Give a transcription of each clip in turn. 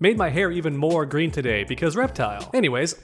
Made my hair even more green today because Reptile. Anyways,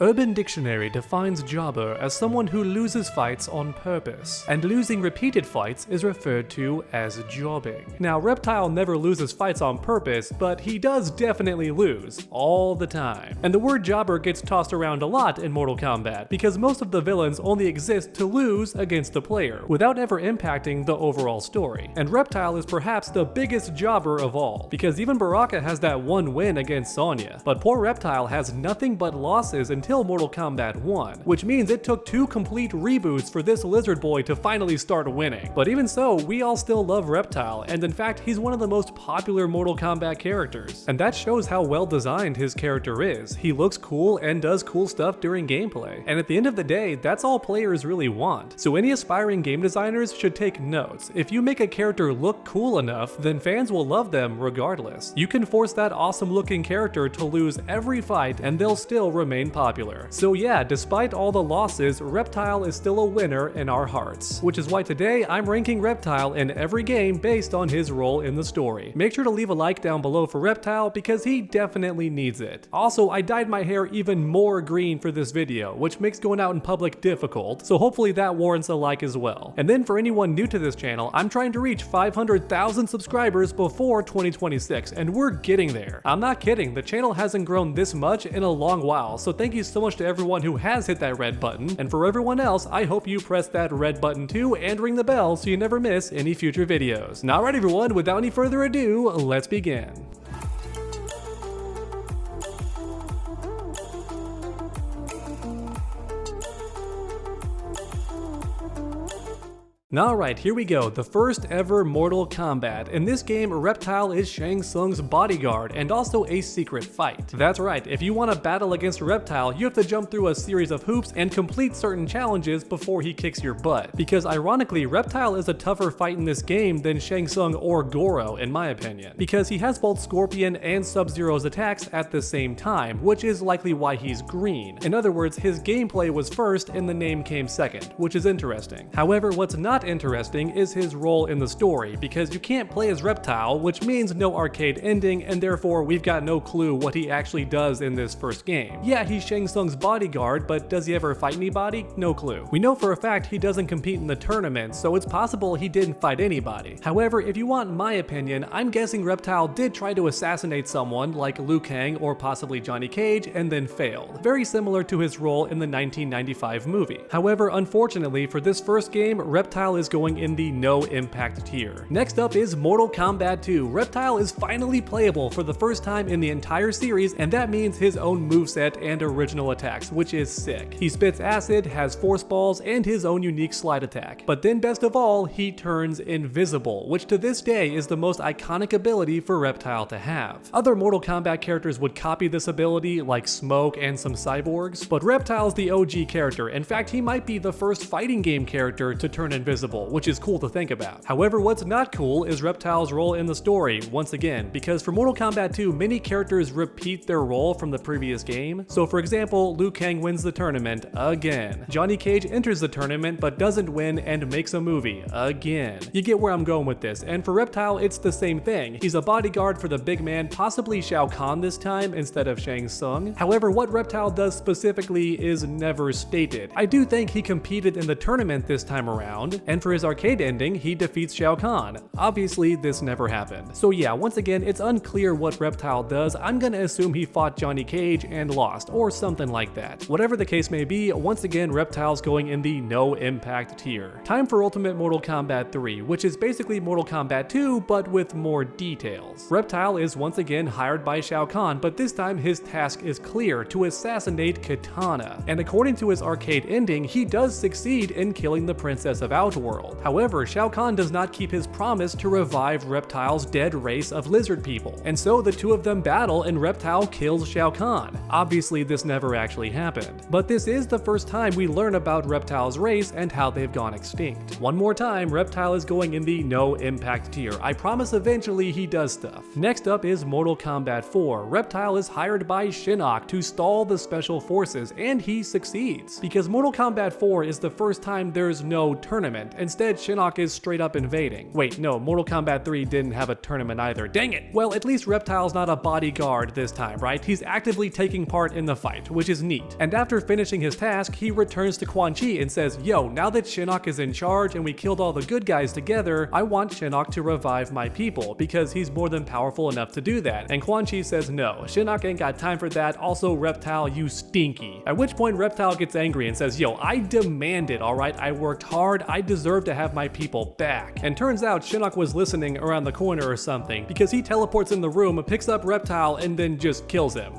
Urban Dictionary defines jobber as someone who loses fights on purpose, and losing repeated fights is referred to as jobbing. Now, Reptile never loses fights on purpose, but he does definitely lose, all the time. And the word jobber gets tossed around a lot in Mortal Kombat, because most of the villains only exist to lose against the player, without ever impacting the overall story. And Reptile is perhaps the biggest jobber of all, because even Baraka has that one win against Sonya, but poor Reptile has nothing but losses until Mortal Kombat 1, which means it took 2 complete reboots for this lizard boy to finally start winning. But even so, we all still love Reptile, and in fact he's one of the most popular Mortal Kombat characters, and that shows how well designed his character is. He looks cool and does cool stuff during gameplay, and at the end of the day, that's all players really want. So any aspiring game designers should take notes. If you make a character look cool enough, then fans will love them regardless. You can force that awesome looking character to lose every fight and they'll still remain popular. So yeah, despite all the losses, Reptile is still a winner in our hearts. Which is why today I'm ranking Reptile in every game based on his role in the story. Make sure to leave a like down below for Reptile because he definitely needs it. Also, I dyed my hair even more green for this video, which makes going out in public difficult, so hopefully that warrants a like as well. And then for anyone new to this channel, I'm trying to reach 500,000 subscribers before 2026, and we're getting there. I'm not kidding, the channel hasn't grown this much in a long while, so thank you so much to everyone who has hit that red button, and for everyone else, I hope you press that red button too and ring the bell so you never miss any future videos. Now alright everyone, without any further ado, let's begin. Alright, here we go, the first ever Mortal Kombat. In this game, Reptile is Shang Tsung's bodyguard and also a secret fight. That's right, if you want to battle against Reptile, you have to jump through a series of hoops and complete certain challenges before he kicks your butt. Because ironically, Reptile is a tougher fight in this game than Shang Tsung or Goro in my opinion, because he has both Scorpion and Sub-Zero's attacks at the same time, which is likely why he's green. In other words, his gameplay was first and the name came second, which is interesting. However, what's not interesting is his role in the story, because you can't play as Reptile, which means no arcade ending, and therefore we've got no clue what he actually does in this first game. Yeah, he's Shang Tsung's bodyguard, but does he ever fight anybody? No clue. We know for a fact he doesn't compete in the tournament, so it's possible he didn't fight anybody. However, if you want my opinion, I'm guessing Reptile did try to assassinate someone like Liu Kang or possibly Johnny Cage and then failed. Very similar to his role in the 1995 movie. However, unfortunately for this first game, Reptile is going in the no impact tier. Next up is Mortal Kombat 2. Reptile is finally playable for the first time in the entire series, and that means his own moveset and original attacks, which is sick. He spits acid, has force balls, and his own unique slide attack. But then best of all, he turns invisible, which to this day is the most iconic ability for Reptile to have. Other Mortal Kombat characters would copy this ability, like Smoke and some cyborgs, but Reptile's the OG character. In fact, he might be the first fighting game character to turn invisible, which is cool to think about. However, what's not cool is Reptile's role in the story, once again, because for Mortal Kombat 2, many characters repeat their role from the previous game. So for example, Liu Kang wins the tournament again. Johnny Cage enters the tournament but doesn't win and makes a movie again. You get where I'm going with this, and for Reptile, it's the same thing. He's a bodyguard for the big man, possibly Shao Kahn this time instead of Shang Tsung. However, what Reptile does specifically is never stated. I do think he competed in the tournament this time around, and for his arcade ending, he defeats Shao Kahn. Obviously, this never happened. So yeah, once again, it's unclear what Reptile does. I'm gonna assume he fought Johnny Cage and lost, or something like that. Whatever the case may be, once again, Reptile's going in the no impact tier. Time for Ultimate Mortal Kombat 3, which is basically Mortal Kombat 2, but with more details. Reptile is once again hired by Shao Kahn, but this time his task is clear: to assassinate Kitana. And according to his arcade ending, he does succeed in killing the Princess of Outworld. However, Shao Kahn does not keep his promise to revive Reptile's dead race of lizard people, and so the two of them battle and Reptile kills Shao Kahn. Obviously, this never actually happened, but this is the first time we learn about Reptile's race and how they've gone extinct. One more time, Reptile is going in the no impact tier. I promise eventually he does stuff. Next up is Mortal Kombat 4. Reptile is hired by Shinnok to stall the special forces, and he succeeds, because Mortal Kombat 4 is the first time there's no tournament. tournament. Instead, Shinnok is straight up invading. Wait, no, Mortal Kombat 3 didn't have a tournament either. Dang it! Well, at least Reptile's not a bodyguard this time, right? He's actively taking part in the fight, which is neat. And after finishing his task, he returns to Quan Chi and says, yo, now that Shinnok is in charge and we killed all the good guys together, I want Shinnok to revive my people, because he's more than powerful enough to do that. And Quan Chi says no, Shinnok ain't got time for that, also Reptile, you stinky. At which point Reptile gets angry and says, yo, I demand it, alright? I worked hard, I deserve to have my people back. And turns out Shinnok was listening around the corner or something, because he teleports in the room, picks up Reptile, and then just kills him.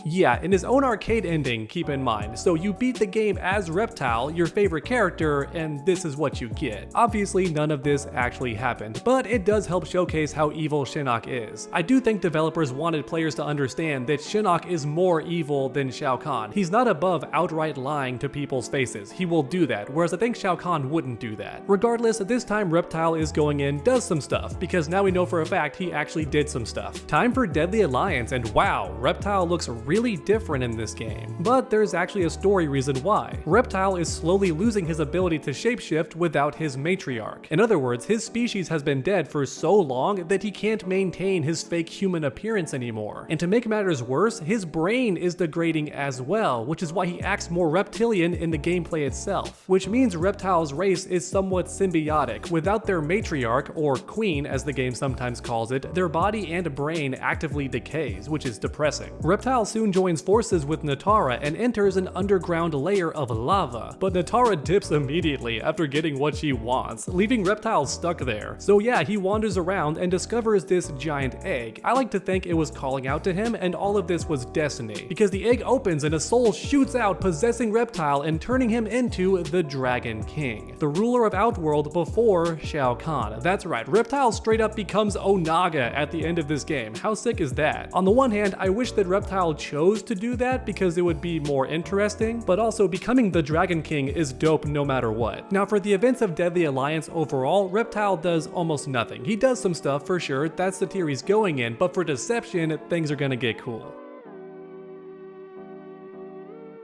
Yeah, in his own arcade ending, keep in mind. So you beat the game as Reptile, your favorite character, and this is what you get. Obviously, none of this actually happened, but it does help showcase how evil Shinnok is. I do think developers wanted players to understand that Shinnok is more evil than Shao Kahn. He's not above outright lying to people's faces. He will do that, whereas I think Shao Kahn wouldn't do that. Regardless, this time Reptile is going in, does some stuff, because now we know for a fact he actually did some stuff. Time for Deadly Alliance, and wow, Reptile looks really different in this game. But there's actually a story reason why. Reptile is slowly losing his ability to shapeshift without his matriarch. In other words, his species has been dead for so long that he can't maintain his fake human appearance anymore. And to make matters worse, his brain is degrading as well, which is why he acts more reptilian in the gameplay itself. Which means Reptile's race is somewhat symbiotic. Without their matriarch, or queen as the game sometimes calls it, their body and brain actively decays, which is depressing. Reptile soon joins forces with Natara and enters an underground layer of lava, but Natara dips immediately after getting what she wants, leaving Reptile stuck there. So yeah, he wanders around and discovers this giant egg. I like to think it was calling out to him, and all of this was destiny, because the egg opens and a soul shoots out, possessing Reptile and turning him into the Dragon King, the ruler of Outworld before Shao Kahn. That's right, Reptile straight up becomes Onaga at the end of this game. How sick is that? On the one hand, I wish that Reptile chose to do that because it would be more interesting, but also becoming the Dragon King is dope no matter what. Now for the events of Deadly Alliance overall, Reptile does almost nothing. He does some stuff for sure, that's the tier he's going in, but for Deception, things are gonna get cool.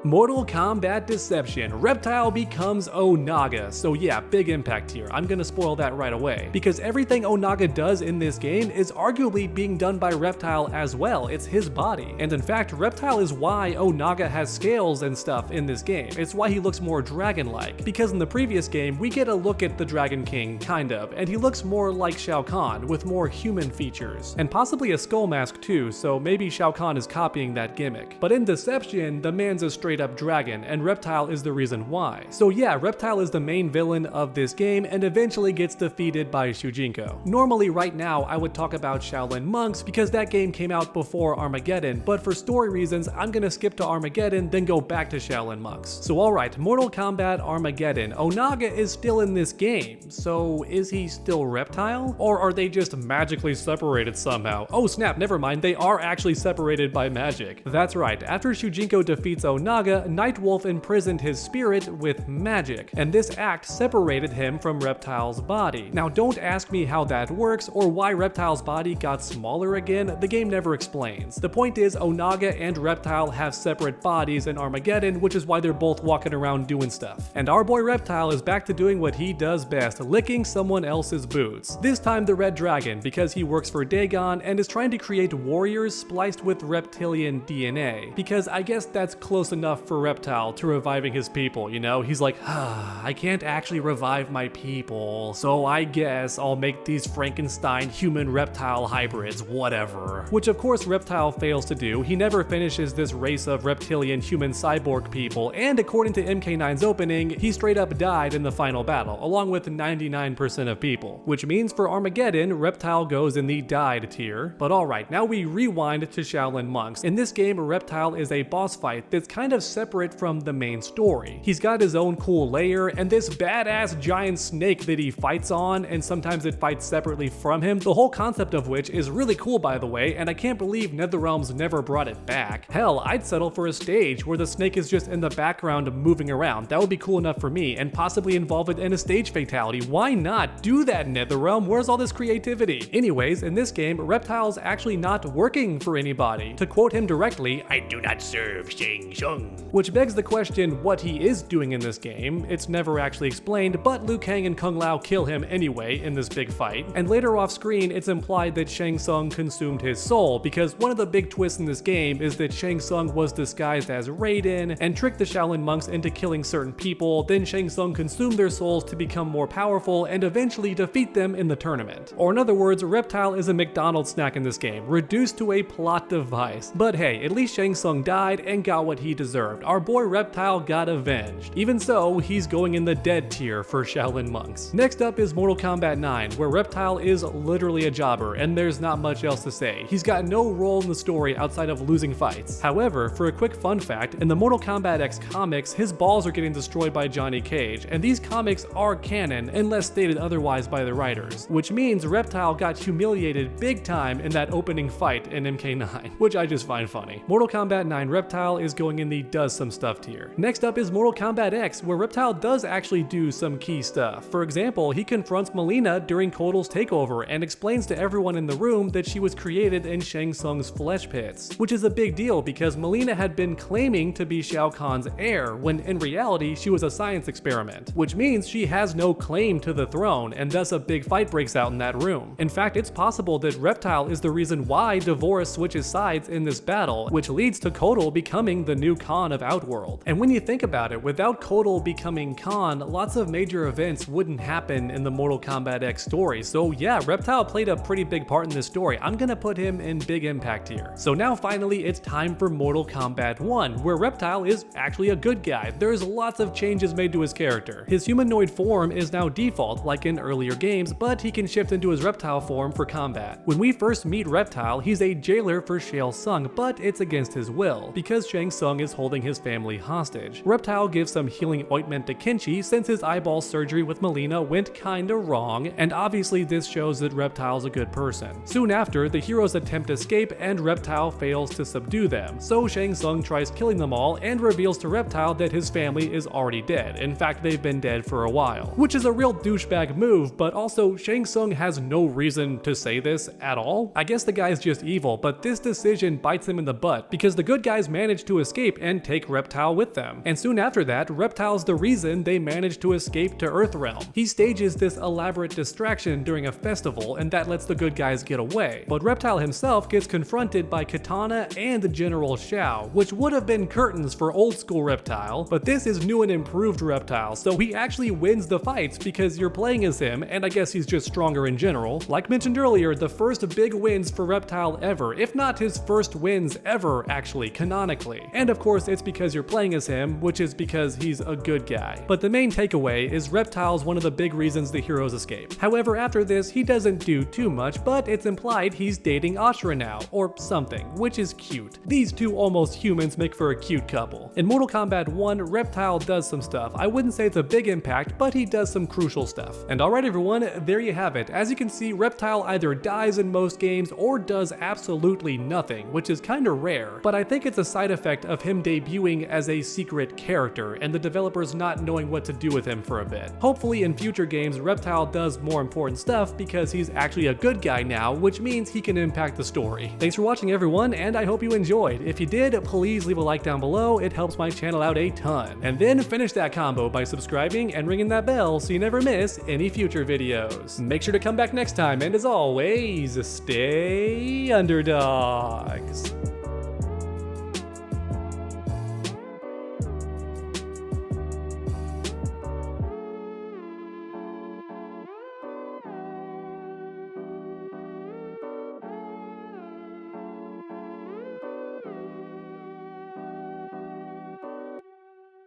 Mortal Kombat Deception, Reptile becomes Onaga. So yeah, big impact here. I'm gonna spoil that right away, because everything Onaga does in this game is arguably being done by Reptile as well. It's his body. And in fact, Reptile is why Onaga has scales and stuff in this game. It's why he looks more dragon-like, because in the previous game, we get a look at the Dragon King, kind of, and he looks more like Shao Kahn, with more human features. And possibly a skull mask too, so maybe Shao Kahn is copying that gimmick. But in Deception, the man's a straight up dragon, and Reptile is the reason why. So yeah, Reptile is the main villain of this game and eventually gets defeated by Shujinko. Normally right now I would talk about Shaolin Monks because that game came out before Armageddon, but for story reasons I'm gonna skip to Armageddon then go back to Shaolin Monks. So alright, Mortal Kombat Armageddon. Onaga is still in this game, so is he still Reptile? Or are they just magically separated somehow? Oh snap, never mind, they are actually separated by magic. That's right, after Shujinko defeats Onaga, Nightwolf imprisoned his spirit with magic, and this act separated him from Reptile's body. Now don't ask me how that works or why Reptile's body got smaller again, the game never explains. The point is Onaga and Reptile have separate bodies in Armageddon, which is why they're both walking around doing stuff. And our boy Reptile is back to doing what he does best, licking someone else's boots. This time the Red Dragon, because he works for Dagon and is trying to create warriors spliced with reptilian DNA, because I guess that's close enough for Reptile to reviving his people, you know? He's like, I can't actually revive my people, so I guess I'll make these Frankenstein human reptile hybrids, whatever. Which of course Reptile fails to do. He never finishes this race of reptilian human cyborg people, and according to MK9's opening, he straight up died in the final battle, along with 99% of people. Which means for Armageddon, Reptile goes in the died tier. But alright, now we rewind to Shaolin Monks. In this game, Reptile is a boss fight that's kind of separate from the main story. He's got his own cool lair and this badass giant snake that he fights on, and sometimes it fights separately from him, the whole concept of which is really cool by the way, and I can't believe NetherRealms never brought it back. Hell, I'd settle for a stage where the snake is just in the background moving around. That would be cool enough for me, and possibly involve it in a stage fatality. Why not do that, NetherRealm? Where's all this creativity? Anyways, in this game, Reptile's actually not working for anybody. To quote him directly, I do not serve Shang Tsung. Which begs the question what he is doing in this game. It's never actually explained, but Liu Kang and Kung Lao kill him anyway in this big fight. And later off screen, it's implied that Shang Tsung consumed his soul, because one of the big twists in this game is that Shang Tsung was disguised as Raiden and tricked the Shaolin monks into killing certain people. Then Shang Tsung consumed their souls to become more powerful and eventually defeat them in the tournament. Or in other words, Reptile is a McDonald's snack in this game, reduced to a plot device. But hey, at least Shang Tsung died and got what he deserved. Our boy Reptile got avenged. Even so, he's going in the dead tier for Shaolin monks. Next up is Mortal Kombat 9, where Reptile is literally a jobber, and there's not much else to say. He's got no role in the story outside of losing fights. However, for a quick fun fact, in the Mortal Kombat X comics, his balls are getting destroyed by Johnny Cage, and these comics are canon unless stated otherwise by the writers, which means Reptile got humiliated big time in that opening fight in MK9, which I just find funny. Mortal Kombat 9 Reptile is going in the does some stuff tier. Next up is Mortal Kombat X, where Reptile does actually do some key stuff. For example, he confronts Mileena during Kotal's takeover and explains to everyone in the room that she was created in Shang Tsung's flesh pits, which is a big deal because Mileena had been claiming to be Shao Kahn's heir when in reality she was a science experiment, which means she has no claim to the throne, and thus a big fight breaks out in that room. In fact, it's possible that Reptile is the reason why Devorah switches sides in this battle, which leads to Kotal becoming the new Khan of Outworld. And when you think about it, without Kotal becoming Khan, lots of major events wouldn't happen in the Mortal Kombat X story. So yeah, Reptile played a pretty big part in this story. I'm gonna put him in big impact here. So now finally it's time for Mortal Kombat 1, where Reptile is actually a good guy. There's lots of changes made to his character. His humanoid form is now default like in earlier games, but he can shift into his reptile form for combat. When we first meet Reptile, he's a jailer for Shao Tsung, but it's against his will because Shang Tsung is holding his family hostage. Reptile gives some healing ointment to Kenshi since his eyeball surgery with Mileena went kinda wrong, and obviously this shows that Reptile's a good person. Soon after, the heroes attempt to escape and Reptile fails to subdue them, so Shang Tsung tries killing them all and reveals to Reptile that his family is already dead. In fact, they've been dead for a while, which is a real douchebag move, but also Shang Tsung has no reason to say this at all. I guess the guy's just evil, but this decision bites him in the butt because the good guys manage to escape and take Reptile with them. And soon after that, Reptile's the reason they manage to escape to Earthrealm. He stages this elaborate distraction during a festival, and that lets the good guys get away. But Reptile himself gets confronted by Katana and General Shao, which would have been curtains for old school Reptile, but this is new and improved Reptile, so he actually wins the fights because you're playing as him, and I guess he's just stronger in general. Like mentioned earlier, the first big wins for Reptile ever, if not his first wins ever actually, canonically. And of course it's because you're playing as him, which is because he's a good guy. But the main takeaway is Reptile's one of the big reasons the heroes escape. However, after this, he doesn't do too much, but it's implied he's dating Ashura now, or something, which is cute. These two almost humans make for a cute couple. In Mortal Kombat 1, Reptile does some stuff. I wouldn't say it's a big impact, but he does some crucial stuff. And alright everyone, there you have it. As you can see, Reptile either dies in most games or does absolutely nothing, which is kinda rare, but I think it's a side effect of him debuting as a secret character and the developers not knowing what to do with him for a bit. Hopefully in future games, Reptile does more important stuff because he's actually a good guy now, which means he can impact the story. Thanks for watching everyone, and I hope you enjoyed. If you did, please leave a like down below, it helps my channel out a ton. And then finish that combo by subscribing and ringing that bell so you never miss any future videos. Make sure to come back next time, and as always, stay underdogs.